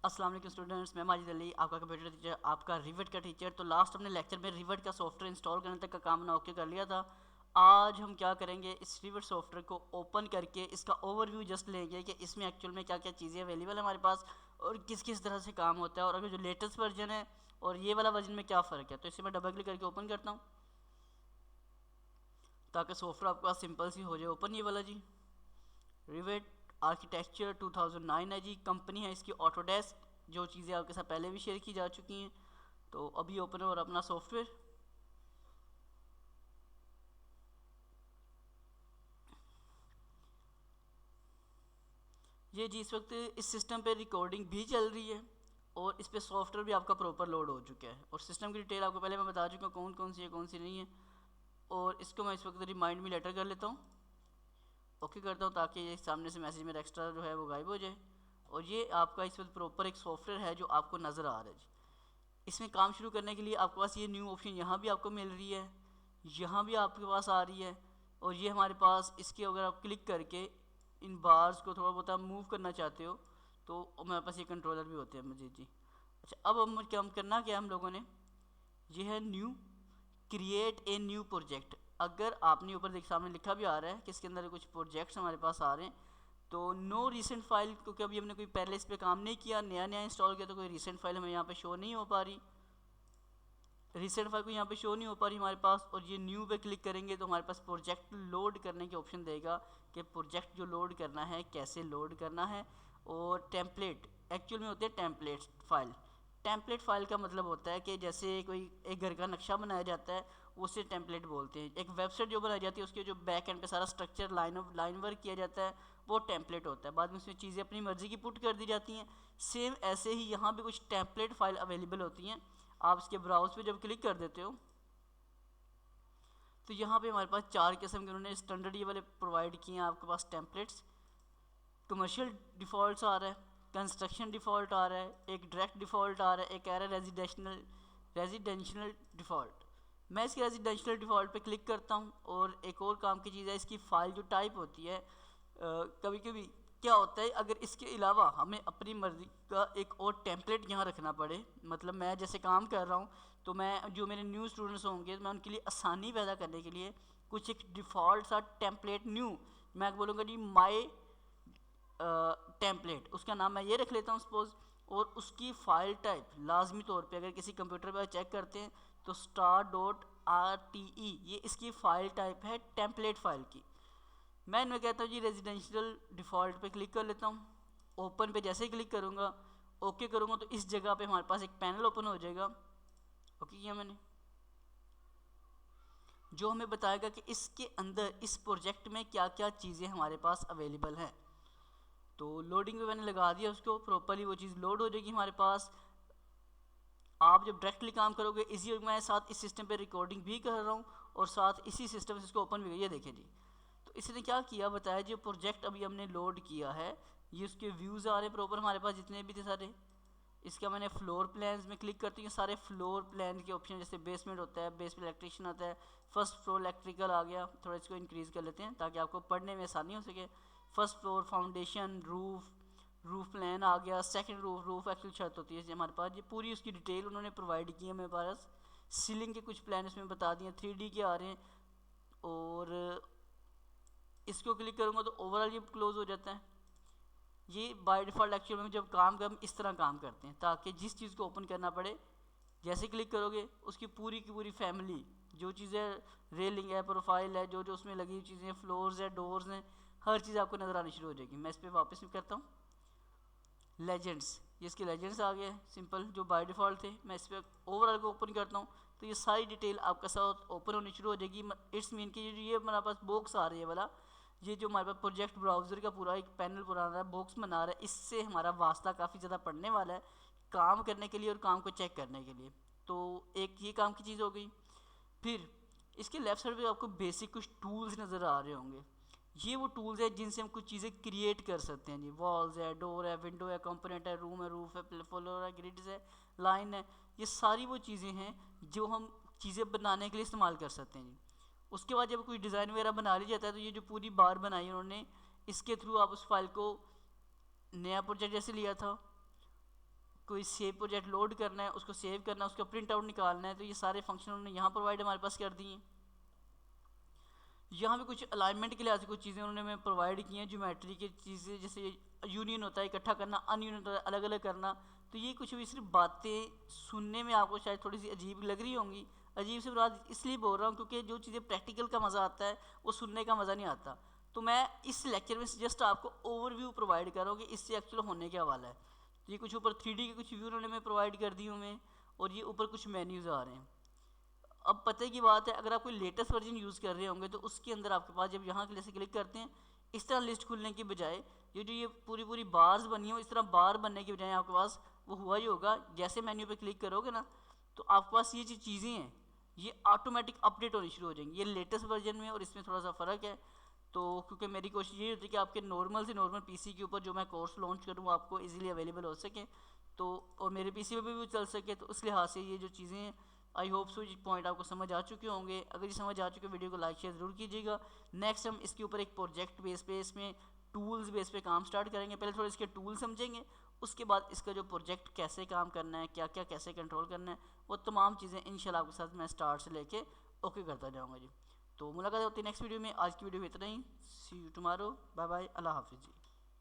अस्सलाम वालेकुम स्टूडेंट्स, मैं माजिद अली, आपका कंप्यूटर टीचर, आपका रिवेट का टीचर। तो लास्ट हमने लेक्चर में रिवेट का सॉफ्टवेयर इंस्टॉल करने तक का काम ना ओके कर लिया था। आज हम क्या करेंगे, इस रिवेट सॉफ्टवेयर को ओपन करके इसका ओवरव्यू जस्ट लेंगे कि इसमें एक्चुअल में क्या क्या चीज़ें अवेलेबल है हमारे पास और किस किस तरह से काम होता है, और अगर जो लेटेस्ट वर्जन है और ये वाला वर्जन में क्या फ़र्क है। तो इसे मैं डबल क्लिक करके ओपन करता हूँ ताकि सॉफ्टवेयर आपके पास सिंपल सी हो जाए। ओपन ये वाला जी, रिवेट आर्किटेक्चर 2009 है जी। कंपनी है इसकी ऑटोडेस्क, जो चीज़ें आपके साथ पहले भी शेयर की जा चुकी हैं। तो अभी ओपन है और अपना सॉफ्टवेयर, ये जी इस वक्त इस सिस्टम पे रिकॉर्डिंग भी चल रही है और इस पे सॉफ्टवेयर भी आपका प्रॉपर लोड हो चुका है। और सिस्टम की डिटेल आपको पहले मैं बता चुका हूँ कौन कौन सी है कौन सी नहीं है। और इसको मैं इस वक्त रिमाइंड मी लेटर कर लेता हूँ, ओके करता हूँ, ताकि ये सामने से मैसेज मेरा एक्स्ट्रा जो है वो गायब हो जाए। और ये आपका इस वक्त प्रॉपर एक सॉफ्टवेयर है जो आपको नज़र आ रहा है जी। इसमें काम शुरू करने के लिए आपके पास ये न्यू ऑप्शन यहाँ भी आपको मिल रही है, यहाँ भी आपके पास आ रही है। और ये हमारे पास इसके अगर आप क्लिक करके इन बार्स को थोड़ा बहुत आप मूव करना चाहते हो तो हमारे पास ये कंट्रोलर भी होते हैं मुझे जी। अच्छा, अब हम क्या करना क्या हम लोगों ने, ये है new, create a new project. अगर आपने ऊपर देख सामने लिखा भी आ रहा है कि इसके अंदर कुछ प्रोजेक्ट्स हमारे पास आ रहे हैं, तो नो रिसेंट फाइल, क्योंकि अभी हमने कोई पहले इस पर काम नहीं किया, नया नया इंस्टॉल किया, तो कोई रिसेंट फाइल हमें यहाँ पे शो नहीं हो पा रही। रिसेंट फाइल को यहाँ पे शो नहीं हो पा रही हमारे पास। और ये न्यू पे क्लिक करेंगे तो हमारे पास प्रोजेक्ट लोड करने के ऑप्शन देगा कि प्रोजेक्ट जो लोड करना है कैसे लोड करना है। और टेम्पलेट एक्चुअल में होते हैं टेम्पलेट फाइल। टेम्पलेट फाइल का मतलब होता है कि जैसे कोई एक घर का नक्शा बनाया जाता है, उसे टेम्पलेट बोलते हैं। एक वेबसाइट जो बनाई जाती है उसके जो बैक एंड पे सारा स्ट्रक्चर लाइन वर्क किया जाता है वो टेम्पलेट होता है। बाद में उसमें चीज़ें अपनी मर्ज़ी की पुट कर दी जाती हैं। सेम ऐसे ही यहाँ भी कुछ टेम्पलेट फाइल अवेलेबल होती हैं। आप इसके ब्राउज पे जब क्लिक कर देते हो तो यहाँ पे हमारे पास चार किस्म के उन्होंने स्टैंडर्ड ये वाले प्रोवाइड किए हैं आपके पास टेम्पलेट्स। कमर्शियल डिफ़ॉल्ट आ रहा है, कंस्ट्रक्शन डिफ़ॉल्ट आ रहा है, एक डायरेक्ट डिफ़ॉल्ट आ रहा है, एक आ रहा है रेजिडेंशियल डिफ़ॉल्ट। मैं इसके रेजिडेंशियल डिफ़ॉल्ट पे क्लिक करता हूँ। और एक और काम की चीज़ है, इसकी फ़ाइल जो टाइप होती है, कभी कभी क्या होता है अगर इसके अलावा हमें अपनी मर्ज़ी का एक और टेम्पलेट यहाँ रखना पड़े, मतलब मैं जैसे काम कर रहा हूँ तो मैं जो मेरे न्यू स्टूडेंट्स होंगे मैं उनके लिए आसानी पैदा करने के लिए कुछ एक डिफ़ॉल्ट सा टेम्पलेट न्यू, मैं बोलूँगा जी माई टेम्पलेट, उसका नाम मैं ये रख लेता हूँ सपोज। और उसकी फ़ाइल टाइप लाजमी तौर पे अगर किसी कंप्यूटर पर चेक करते हैं तो star.rte ये इसकी फ़ाइल टाइप है टेम्पलेट फ़ाइल की। मैं इनमें कहता हूँ जी रेजिडेंशियल डिफ़ॉल्ट पे क्लिक कर लेता हूँ। ओपन पे जैसे ही क्लिक करूँगा, ओके करूँगा, तो इस जगह पे हमारे पास एक पैनल ओपन हो जाएगा। ओके किया मैंने, जो हमें बताएगा कि इसके अंदर इस प्रोजेक्ट में क्या क्या चीज़ें हमारे पास अवेलेबल हैं। तो लोडिंग पे मैंने लगा दिया उसको, प्रॉपरली वो चीज़ लोड हो जाएगी हमारे पास। आप जब डायरेक्टली काम करोगे, इसी मैं साथ इस सिस्टम पे रिकॉर्डिंग भी कर रहा हूँ और साथ इसी सिस्टम से इसको ओपन भी, ये देखें जी। तो इसने क्या किया बताया, जो प्रोजेक्ट अभी हमने लोड किया है ये उसके व्यूज़ आ रहे हैं प्रॉपर हमारे पास जितने भी थे सारे। इसका मैंने फ्लोर प्लान्स में क्लिक करती हूँ, सारे फ्लोर प्लान के ऑप्शन, जैसे बेसमेंट होता है, बेसमेंट इलेक्ट्रिशियन आता है, फर्स्ट फ्लोर इलेक्ट्रिकल आ गया। थोड़ा इसको इंक्रीज़ कर लेते हैं ताकि आपको पढ़ने में आसानी हो सके। First floor foundation roof plan आ गया। सेकंड रूफ एक्चुअल छत होती है हमारे पास, ये पूरी उसकी डिटेल उन्होंने प्रोवाइड की है मेरे पास। सीलिंग के कुछ प्लान इसमें बता दिए, 3D के आ रहे हैं। और इसको क्लिक करूँगा तो ओवरऑल ये क्लोज हो जाता है। ये बाय डिफ़ॉल्ट एक्चुअल में जब काम कर हम इस तरह काम करते हैं ताकि जिस चीज़ को ओपन करना पड़े जैसे क्लिक करोगे उसकी पूरी की पूरी फैमिली, जो चीज़ें रेलिंग है, प्रोफाइल है, जो जो उसमें लगी हुई चीज़ें, फ्लोर्स है, डोर्स हैं, हर चीज़ आपको नज़र आनी शुरू हो जाएगी। मैं इस पर वापस भी करता हूँ। लेजेंड्स, ये इसके लेजेंड्स आ गए सिंपल जो बाय डिफ़ॉल्ट थे। मैं इस पर ओवरऑल को ओपन करता हूँ तो ये सारी डिटेल आपका साथ ओपन होनी शुरू हो जाएगी। इट्स मीन कि ये हमारे पास बॉक्स आ रही है वाला, ये जो हमारे पास प्रोजेक्ट ब्राउज़र का पूरा एक पैनल पुराना बॉक्स बना रहा है, इससे हमारा वास्ता काफ़ी ज़्यादा पड़ने वाला है काम करने के लिए और काम को चेक करने के लिए। तो एक ये काम की चीज़ हो गई। फिर इसके लेफ्ट साइड पे आपको बेसिक कुछ टूल्स नज़र आ रहे होंगे। ये वो टूल्स है जिनसे हम कुछ चीज़ें क्रिएट कर सकते हैं जी। वॉल्स है, डोर है, विंडो है, कंपोनेंट है, रूम है, रूफ है, फ्लोर है, ग्रिड्स है, लाइन है। ये सारी वो चीज़ें हैं जो हम चीज़ें बनाने के लिए इस्तेमाल कर सकते हैं जी। उसके बाद जब कोई डिज़ाइन वगैरह बना लिया जाता है तो ये जो पूरी बार बनाई उन्होंने, इसके थ्रू आप उस फाइल को, नया प्रोजेक्ट जैसे लिया था कोई सेव प्रोजेक्ट लोड करना है, उसको सेव करना है, उसका प्रिंट आउट निकालना है, तो ये सारे फंक्शन उन्होंने यहाँ प्रोवाइड हमारे पास कर दिए हैं। यहाँ पे कुछ अलाइनमेंट के लिहाज से कुछ चीज़ें उन्होंने हमें प्रोवाइड की हैं, ज्योमेट्री की चीज़ें, जैसे यूनियन होता है इकट्ठा करना, अनयूनियन होता है अलग अलग करना। तो ये कुछ भी सिर्फ बातें सुनने में आपको शायद थोड़ी सी अजीब लग रही होंगी। अजीब से बात इसलिए बोल रहा हूँ क्योंकि जो चीज़ें प्रैक्टिकल का मज़ा आता है वो सुनने का मज़ा नहीं आता। तो मैं इस लेक्चर में जस्ट आपको ओवरव्यू प्रोवाइड कर रहा हूँ कि इससे एक्चुअल होने क्या वाला है। तो ये कुछ ऊपर 3D के कुछ व्यू उन्होंने मैं प्रोवाइड कर दी हमें, और ये ऊपर कुछ मेन्यूज़ आ रहे हैं। अब पते की बात है, अगर आप कोई लेटेस्ट वर्जन यूज़ कर रहे होंगे तो उसके अंदर आपके पास जब यहाँ से क्लिक करते हैं, इस तरह लिस्ट खुलने की बजाय ये पूरी बार्स बनी हो, इस तरह बार बनने की बजाय आपके पास वो हुआ ही होगा। जैसे मेन्यू पे क्लिक करोगे ना, तो आपके पास ये जो चीज़ें हैं ये ऑटोमेटिक अपडेट होनी शुरू हो जाएंगी। ये लेटेस्ट वर्जन में और इसमें थोड़ा सा फ़र्क है। तो क्योंकि मेरी कोशिश ये होती है कि आपके नॉर्मल से नॉर्मल पीसी के ऊपर जो मैं कोर्स लॉन्च करूँ वो आपको इजीली अवेलेबल हो सके, तो और मेरे पीसी पे भी वो चल सके। तो उस लिहाज से ये जो चीज़ें हैं, आई होप सो ये पॉइंट आपको समझ आ चुके होंगे। अगर ये समझ आ चुके वीडियो को लाइक शेयर ज़रूर कीजिएगा। नेक्स्ट हम इसके ऊपर एक प्रोजेक्ट बेस पे, इसमें टूल्स बेस पे काम स्टार्ट करेंगे। पहले थोड़े इसके टूल समझेंगे, उसके बाद इसका जो प्रोजेक्ट कैसे काम करना है, क्या क्या कैसे कंट्रोल करना है, वो तमाम चीज़ें इंशाल्लाह आपके साथ मैं स्टार्ट से लेके ओके करता जाऊँगा जी। तो मुलाकात होती है नेक्स्ट वीडियो में। आज की वीडियो में इतना ही। See you tomorrow. Bye bye. अल्लाह हाफिज़ जी।